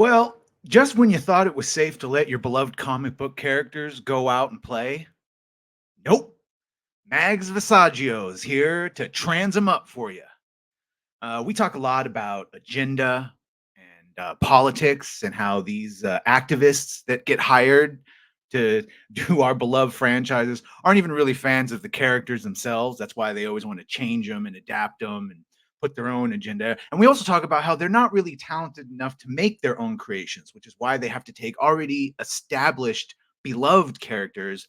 Well, just when you thought it was safe to let your beloved comic book characters go out and play, nope. Mags Visaggio is here to trans them up for you. We talk a lot about agenda and politics and how these activists that get hired to do our beloved franchises aren't even really fans of the characters themselves. That's why they always want to change them and adapt them and put their own agenda. And we also talk about how they're not really talented enough to make their own creations, which is why they have to take already established, beloved characters,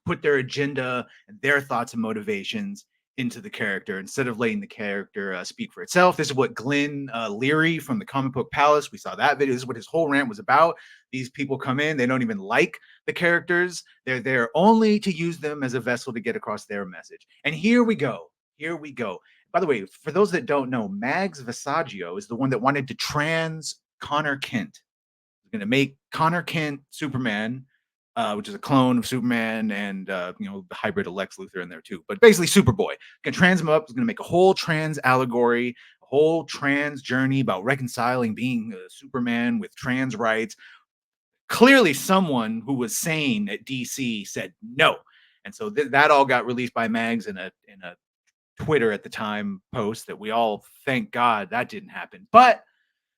put their agenda and their thoughts and motivations into the character instead of letting the character speak for itself. This is what Glenn Leary from the Comic Book Palace, we saw that video. This is what his whole rant was about. These people come in, they don't even like the characters. They're there only to use them as a vessel to get across their message. And here we go. Here we go. By the way, for those that don't know, Mags Visaggio is the one that wanted to trans Connor Kent. He's going to make Connor Kent Superman, which is a clone of Superman and the hybrid of Lex Luthor in there too. But basically, Superboy can trans him up. He's going to make a whole trans allegory, a whole trans journey about reconciling being Superman with trans rights. Clearly, someone who was sane at DC said no, and so that all got released by Mags in a Twitter at the time post that we all thank God that didn't happen. But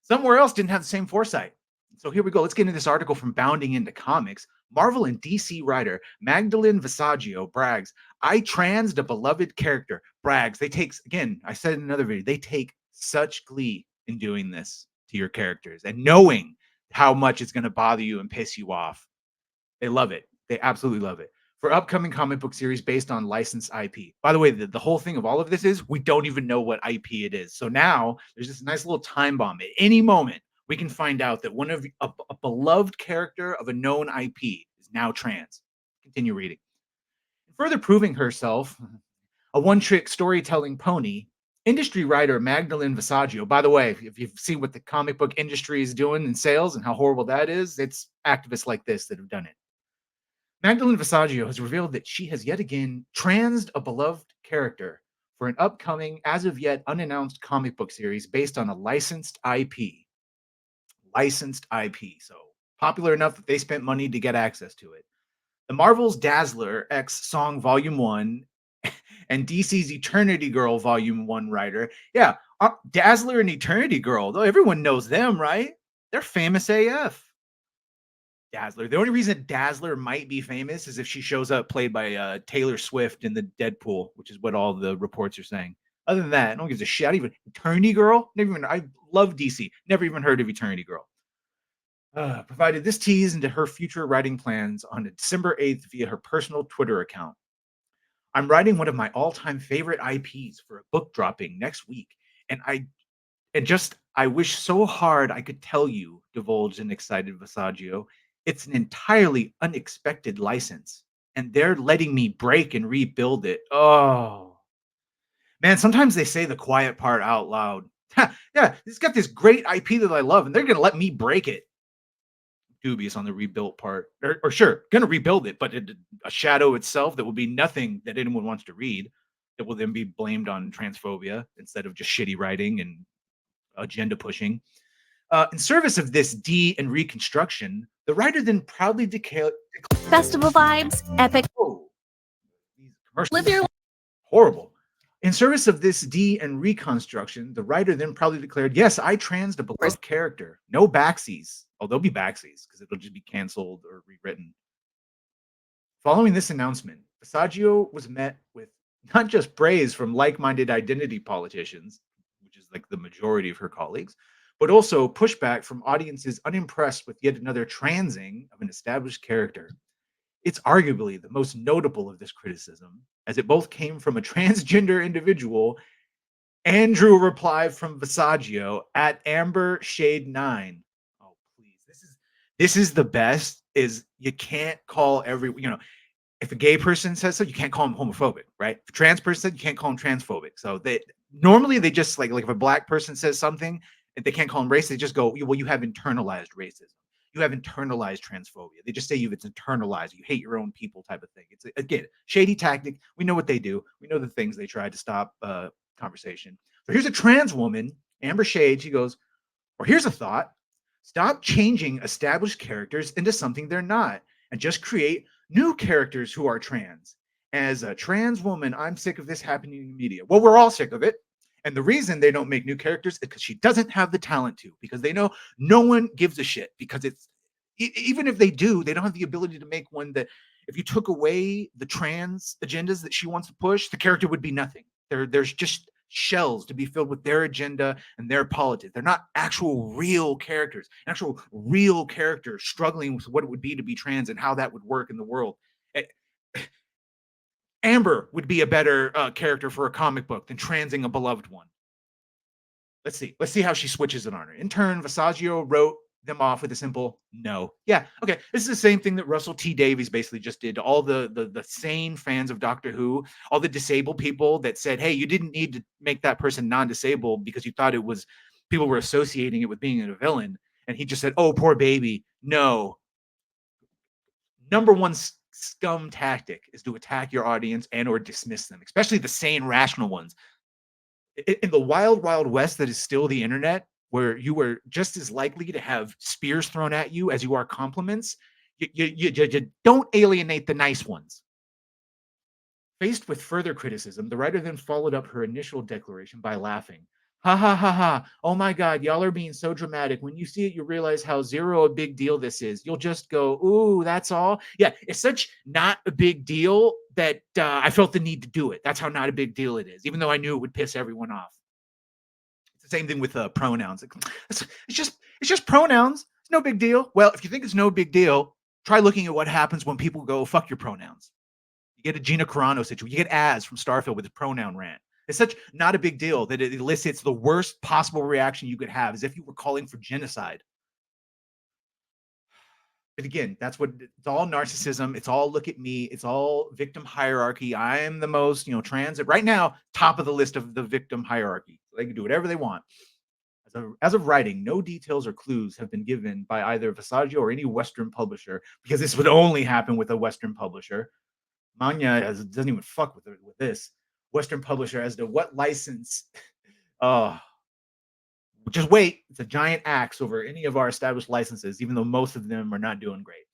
somewhere else didn't have the same foresight. So here we go. Let's get into this article from Bounding Into Comics. Marvel and DC writer Magdalene Visaggio brags, I transed a beloved character. Brags. They take, again, I said in another video, they take such glee in doing this to your characters and knowing how much it's going to bother you and piss you off. They love it. They absolutely love it. For upcoming comic book series based on licensed IP. By the way, the whole thing of all of this is we don't even know what IP it is. So now there's this nice little time bomb. At any moment, we can find out that one of a beloved character of a known IP is now trans. Continue reading. Further proving herself a one-trick storytelling pony, industry writer Magdalene Visaggio. By the way, if you've seen what the comic book industry is doing in sales and how horrible that is, it's activists like this that have done it. Magdalene Visaggio has revealed that she has yet again transed a beloved character for an upcoming, as of yet unannounced comic book series based on a licensed IP. Licensed IP. So popular enough that they spent money to get access to it. The Marvel's Dazzler X Song Volume 1 and DC's Eternity Girl Volume 1 writer. Yeah, Dazzler and Eternity Girl, though everyone knows them, right? They're famous AF. Dazzler. The only reason Dazzler might be famous is if she shows up played by Taylor Swift in the Deadpool, which is what all the reports are saying. Other than that, no one gives a shit. Even Eternity Girl, never even. I love DC. Never even heard of Eternity Girl. Provided this tease into her future writing plans on December 8th via her personal Twitter account. I'm writing one of my all-time favorite IPs for a book dropping next week, and I wish so hard I could tell you, divulged an excited Visaggio. It's an entirely unexpected license, and they're letting me break and rebuild it. Oh, man, sometimes they say the quiet part out loud. Yeah, it's got this great IP that I love, and they're going to let me break it. Dubious on the rebuilt part. Or sure, going to rebuild it, but a shadow itself that will be nothing that anyone wants to read. That will then be blamed on transphobia instead of just shitty writing and agenda pushing. In service of this and reconstruction, the writer then proudly declared Festival vibes, epic. Oh, these commercials Live your horrible. In service of this and reconstruction, the writer then proudly declared, yes, I transed a beloved character. No backsies. Oh, there'll be backsies because it'll just be canceled or rewritten. Following this announcement, Visaggio was met with not just praise from like-minded identity politicians, which is like the majority of her colleagues, but also pushback from audiences unimpressed with yet another transing of an established character. It's arguably the most notable of this criticism, as it both came from a transgender individual and drew a reply from Visaggio at Amber Shade 9. Oh, please. This is the best, is you can't call if a gay person says so, you can't call him homophobic, right? If a trans person, you can't call him transphobic. So normally they just like if a black person says something, if they can't call him racist, they just go, well, you have internalized racism. You have internalized transphobia. They just say it's internalized. You hate your own people type of thing. It's, again, shady tactic. We know what they do. We know the things they try to stop conversation. So here's a trans woman, Amber Shade. She goes, or here's a thought. Stop changing established characters into something they're not and just create new characters who are trans. As a trans woman, I'm sick of this happening in the media. Well, we're all sick of it. And the reason they don't make new characters is because she doesn't have the talent to, because they know no one gives a shit. Because even if they do, they don't have the ability to make one that, if you took away the trans agendas that she wants to push, the character would be nothing. There's just shells to be filled with their agenda and their politics. They're not actual real characters, actual real characters struggling with what it would be to be trans and how that would work in the world. Eh, Amber would be a better character for a comic book than transing a beloved one. Let's see. Let's see how she switches it on her. In turn, Visaggio wrote them off with a simple no. Yeah, okay. This is the same thing that Russell T Davies basically just did to all the sane fans of Doctor Who, all the disabled people that said, hey, you didn't need to make that person non-disabled because you thought it was, people were associating it with being a villain. And he just said, oh, poor baby. No. Number one scum tactic is to attack your audience and or dismiss them, especially the sane, rational ones. In the wild, wild west that is still the internet, where you are just as likely to have spears thrown at you as you are compliments, you don't alienate the nice ones. Faced with further criticism, the writer then followed up her initial declaration by laughing. Ha ha ha ha. Oh my God, y'all are being so dramatic. When you see it, you realize how zero a big deal this is. You'll just go, ooh, that's all. Yeah, it's such not a big deal that I felt the need to do it. That's how not a big deal it is, even though I knew it would piss everyone off. It's the same thing with pronouns. It's just pronouns. It's no big deal. Well, if you think it's no big deal, try looking at what happens when people go, fuck your pronouns. You get a Gina Carano situation. You get Az from Starfield with his pronoun rant. It's such not a big deal that it elicits the worst possible reaction you could have, as if you were calling for genocide. But again, that's what it's all narcissism. It's all look at me. It's all victim hierarchy. I am the most, transit right now, top of the list of the victim hierarchy. They can do whatever they want. As of writing, no details or clues have been given by either Visaggio or any Western publisher, because this would only happen with a Western publisher. Manya doesn't even fuck with this Western publisher as to what license. Just wait. It's a giant axe over any of our established licenses, even though most of them are not doing great.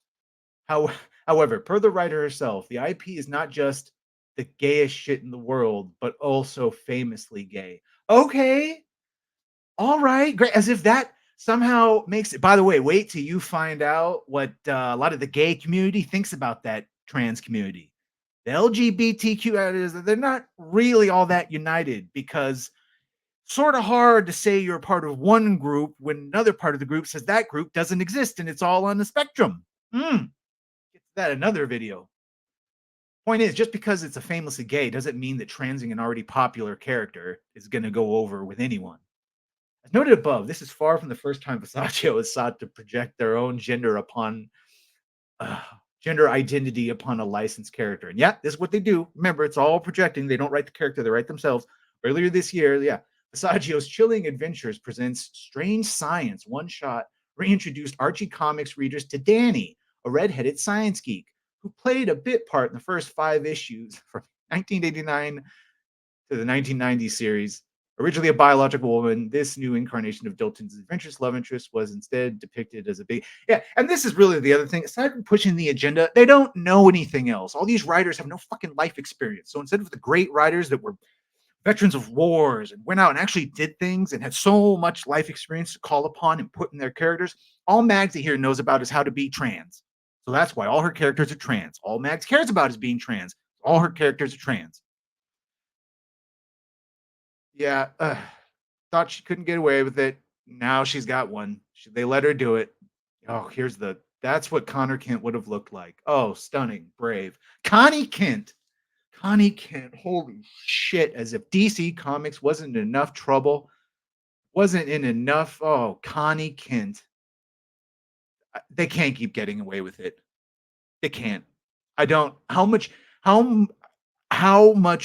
However, per the writer herself, the IP is not just the gayest shit in the world, but also famously gay. Okay. All right. Great. As if that somehow makes it. By the way, wait till you find out what a lot of the gay community thinks about that trans community. The LGBTQ, they're not really all that united, because sort of hard to say you're a part of one group when another part of the group says that group doesn't exist and it's all on the spectrum. Get that another video. Point is, just because it's a famously gay doesn't mean that transing an already popular character is going to go over with anyone. As noted above, this is far from the first time Visaggio has sought to project their own gender identity upon a licensed character. And yeah, this is what they do. Remember, it's all projecting. They don't write the character, they write themselves. Earlier this year, Visaggio's Chilling Adventures presents Strange Science one-shot reintroduced Archie Comics readers to Danny, a redheaded science geek who played a bit part in the first 5 issues from 1989 to the 1990 series. Originally a biological woman, this new incarnation of Dilton's adventurous love interest was instead depicted as a big... Yeah, and this is really the other thing. Aside from pushing the agenda, they don't know anything else. All these writers have no fucking life experience. So instead of the great writers that were veterans of wars and went out and actually did things and had so much life experience to call upon and put in their characters, all Mags here knows about is how to be trans. So that's why all her characters are trans. All Mags cares about is being trans. All her characters are trans. Yeah, thought she couldn't get away with it. Now she's got one. They let her do it. Oh, that's what Connor Kent would have looked like. Oh, stunning, brave. Connie Kent, holy shit, as if DC Comics wasn't in enough trouble, wasn't in enough. Oh, Connie Kent. They can't keep getting away with it. They can't. I don't. How much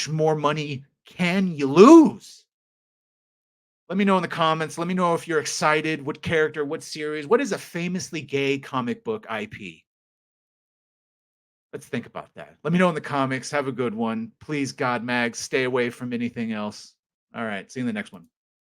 more money can you lose? Let me know in the comments. Let me know if you're excited. What character, what series, what is a famously gay comic book IP? Let's think about that. Let me know in the comments. Have a good one. Please, God, Mags, stay away from anything else. All right. See you in the next one.